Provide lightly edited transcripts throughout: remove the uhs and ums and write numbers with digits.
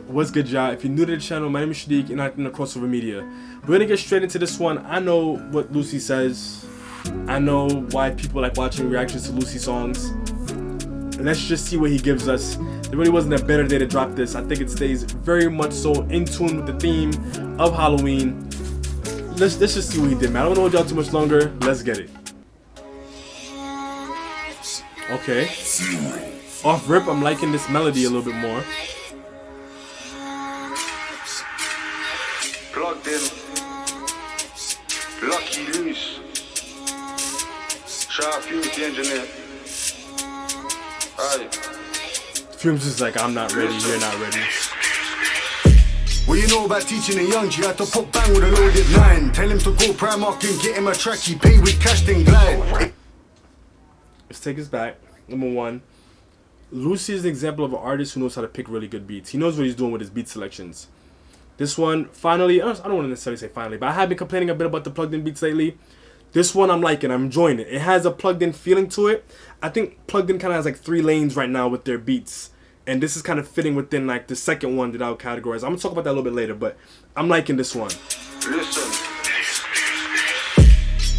What's good, y'all? If you're new to the channel, my name is Shadiq and I'm in the KRXOVR Media. We're gonna get straight into this one. I know what Lucii says. I know why people like watching reactions to Lucii songs. Let's just see what he gives us. There really wasn't a better day to drop this. I think it stays very much so in tune with the theme of Halloween. Let's just see what he did, man. I don't want to hold y'all too much longer. Let's get it. Okay. Off rip, I'm liking this melody a little bit more. Plugged in. Lucky loose. Shout out Fumez, the engineer. Aye. Fumez is like, I'm not ready, you're not ready. What you know about teaching a young G? Had to put bang with a loaded 9. Tell him to go Primark and get him a track. He pay with cash then glide. Let's take us back. Number one, Lucii is an example of an artist who knows how to pick really good beats. He knows what he's doing with his beat selections. This one, finally, I don't want to necessarily say finally, but I have been complaining a bit about the plugged-in beats lately. This one I'm liking, I'm enjoying it. It has a plugged-in feeling to it. I think plugged-in kind of has like 3 lanes right now with their beats. And this is kind of fitting within like the second one that I would categorize. I'm going to talk about that a little bit later, but I'm liking this one. Listen.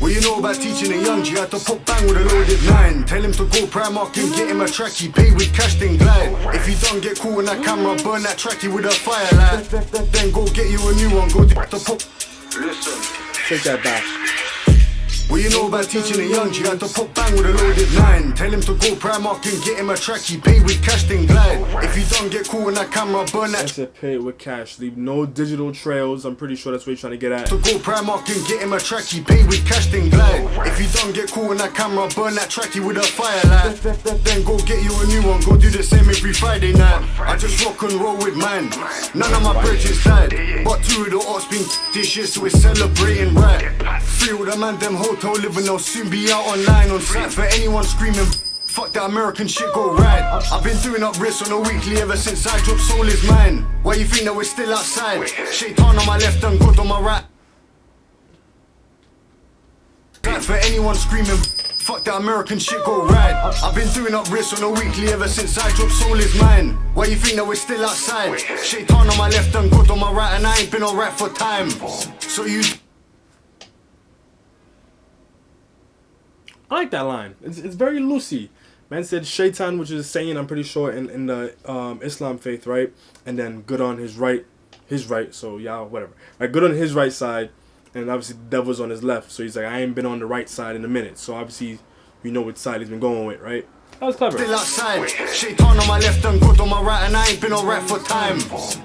What you know about teaching a young G? Had to put bang with a loaded 9. Tell him to go Primark and get him a track. He pay with cash then glide. If you don't get cool in that camera, burn that tracky with a firelight. Then go get you a new one. Go to put. Listen. Take that back. What you know about teaching a young G? Had to put bang with a loaded 9. Tell him to go Primark and get him a track. He pay with cash then glide. If you don't get cool in that camera, burn that. I said pay it with cash. Leave no digital trails. I'm pretty sure that's what you're trying to get at. To go Primark and get him a track. He pay with cash then glide. If you don't get cool in that camera, burn that tracky with a firelight. Then go get you a new one. Go do the same every Friday night. I just rock and roll with mine. None of my bridges died, but 2 of the odds been this year, so we're celebrating right. 3 of the man them hotel living, they'll soon be out online on site. For anyone screaming fuck that American shit, go right. I've been doing up wrists on a weekly ever since I dropped Soul Is Mine. Why you think that we're still outside? Shaitan on my left and God on my right. For anyone screaming fuck that American shit, go right. I've been doing up wrists on a weekly ever since I dropped Soul Is Mine. Why you think that we're still outside? Shaitan on my left and God on my right, and I ain't been alright for time. So you. I like that line. It's very Lucii. Man said shaitan, which is saying, I'm pretty sure, in the Islam faith, right? And then good on his right, so yeah, whatever. Right, good on his right side, and obviously the devil's on his left. So he's like, I ain't been on the right side in a minute. So obviously, we know which side he's been going with, right? That was clever. Still outside, shaitan on my left and God on my right, and I ain't been alright for time.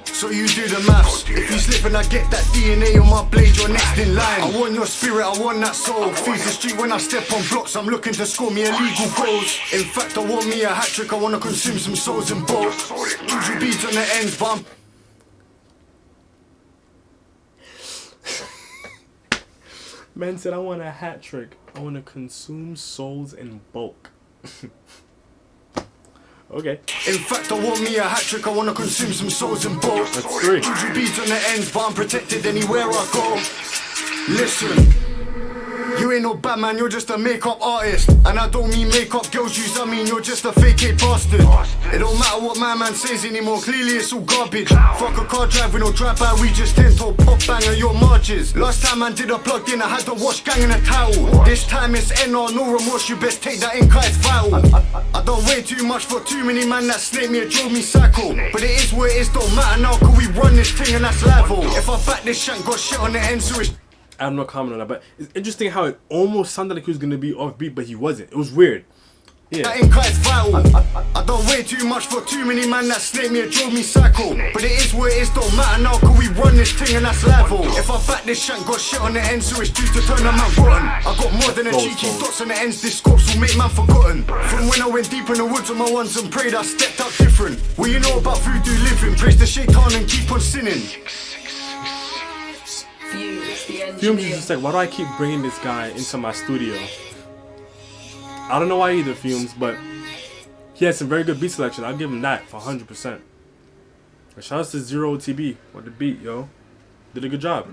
So you do the maths. If you slip and I get that DNA on my blade, you're next in line. I want your spirit, I want that soul. Feeds the street when I step on blocks. I'm looking to score me illegal goals. In fact, I want me a hat trick. I want to consume some souls in both. Juju beads on the ends, but I'm. Man said, I want a hat trick. I want to consume souls in bulk. Okay. In fact, I want me a hat trick. I want to consume some souls in both. That's 3. Juju beads on the ends, but I'm protected anywhere I go. Listen. You ain't no Batman, you're just a makeup artist. And I don't mean makeup girls use, I mean you're just a fake bastard. It don't matter what my man says anymore, clearly it's all garbage. Fuck a car drive with no drive-by, we just tend to pop bang on your marches. Last time I did a plugged in, I had to wash gang in a towel. This time it's NR, no remorse, you best take that in, cause it's vital. I don't wait too much for too many man that snake me or drove me cycle. But it is what it is, don't matter now, cause we run this thing and that's level. If I back this shank, got shit on the end, so it's. I have no comment on that, but it's interesting how it almost sounded like he was going to be offbeat, but he wasn't. It was weird. Yeah. That ain't quite vital. I don't wait too much for too many man that snake me or drove me cycle. But it is what it is, don't matter now, cause we run this thing and that's level. If I back this shank, got shit on the end, so it's due to turn a man rotten. I got more than a cheeky dots on the ends, this scopes will make man forgotten. From when I went deep in the woods on my ones and prayed, I stepped out different. What you know about voodoo living, praise the shaitan and keep on sinning. Fumez is just like, why do I keep bringing this guy into my studio? I don't know why either, Fumez, but he had some very good beat selection. I'll give him that for 100%. Shout out to Zero OTB with the beat, yo. Did a good job.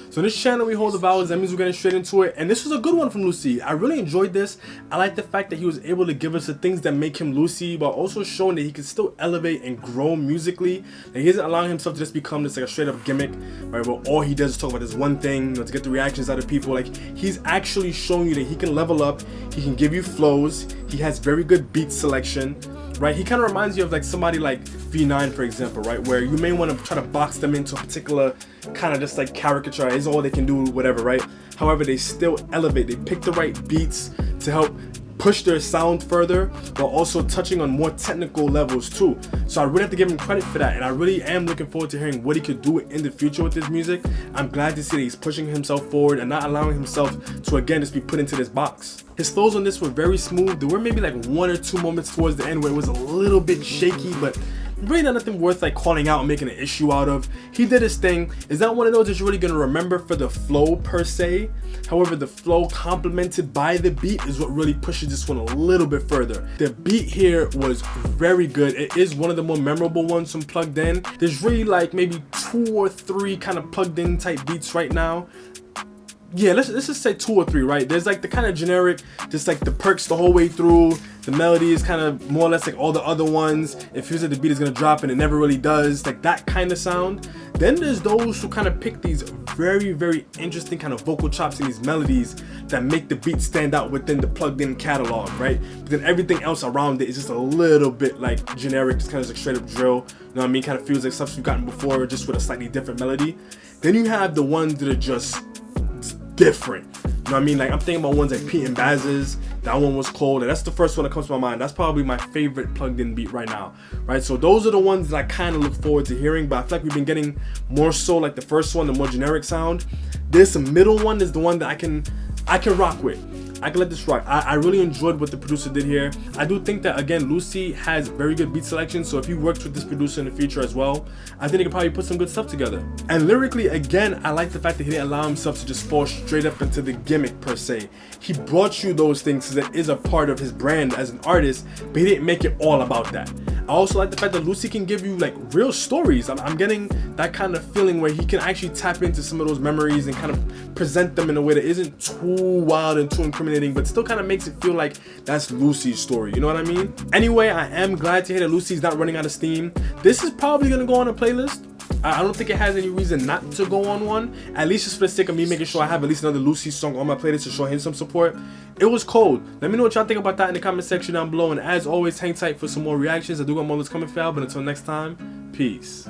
So in this channel, we hold the vowels. That means we're getting straight into it. And this was a good one from Lucii. I really enjoyed this. I like the fact that he was able to give us the things that make him Lucii, while also showing that he can still elevate and grow musically. That he isn't allowing himself to just become this like a straight up gimmick, right? Where all he does is talk about this one thing, you know, to get the reactions out of people. Like, he's actually showing you that he can level up. He can give you flows. He has very good beat selection. Right, he kind of reminds you of like somebody like V9, for example, right, where you may want to try to box them into a particular kind of just like caricature. Is all they can do, whatever, right? However, they still elevate. They pick the right beats to help push their sound further, while also touching on more technical levels too. So I really have to give him credit for that, and I really am looking forward to hearing what he could do in the future with his music. I'm glad to see that he's pushing himself forward and not allowing himself to again just be put into this box. His flows on this were very smooth. There were maybe like 1 or 2 moments towards the end where it was a little bit shaky, but really not nothing worth like calling out and making an issue out of. He did his thing. It's not one of those that you're really gonna remember for the flow per se. However, the flow complemented by the beat is what really pushes this one a little bit further. The beat here was very good. It is one of the more memorable ones from Plugged In. There's really like maybe 2 or 3 kind of plugged in type beats right now. Yeah, let's just say 2 or 3, right? There's like the kind of generic, just like the perks the whole way through. The melody is kind of more or less like all the other ones. It feels like the beat is gonna drop and it never really does, like that kind of sound. Then there's those who kind of pick these very, very interesting kind of vocal chops and these melodies that make the beat stand out within the Plugged In catalog, right? But then everything else around it is just a little bit like generic, just kind of like straight up drill. You know what I mean? Kind of feels like stuff you've gotten before, just with a slightly different melody. Then you have the ones that are just different. You know what I mean? Like, I'm thinking about ones like Pete and Baz's. That one was cold, and that's the first one that comes to my mind. That's probably my favorite plugged in beat right now, right? So those are the ones that I kind of look forward to hearing, but I feel like we've been getting more so like the first one, the more generic sound. This middle one is the one that I can rock with. I can let this rock. I really enjoyed what the producer did here. I do think that, again, Lucii has very good beat selection, so if he works with this producer in the future as well, I think he could probably put some good stuff together. And lyrically, again, I like the fact that he didn't allow himself to just fall straight up into the gimmick per se. He brought you those things because that is a part of his brand as an artist, but he didn't make it all about that. I also like the fact that Lucii can give you like real stories. I'm getting that kind of feeling where he can actually tap into some of those memories and kind of present them in a way that isn't too wild and too incriminating, but still kind of makes it feel like that's Lucii's story. You know what I mean? Anyway, I am glad to hear that Lucii's not running out of steam. This is probably gonna go on a playlist. I don't think it has any reason not to go on one, at least just for the sake of me making sure I have at least another Lucii song on my playlist to show him some support. It was cold. Let me know what y'all think about that in the comment section down below, and as always, hang tight for some more reactions. I do got more that's coming for y'all, but until next time, peace.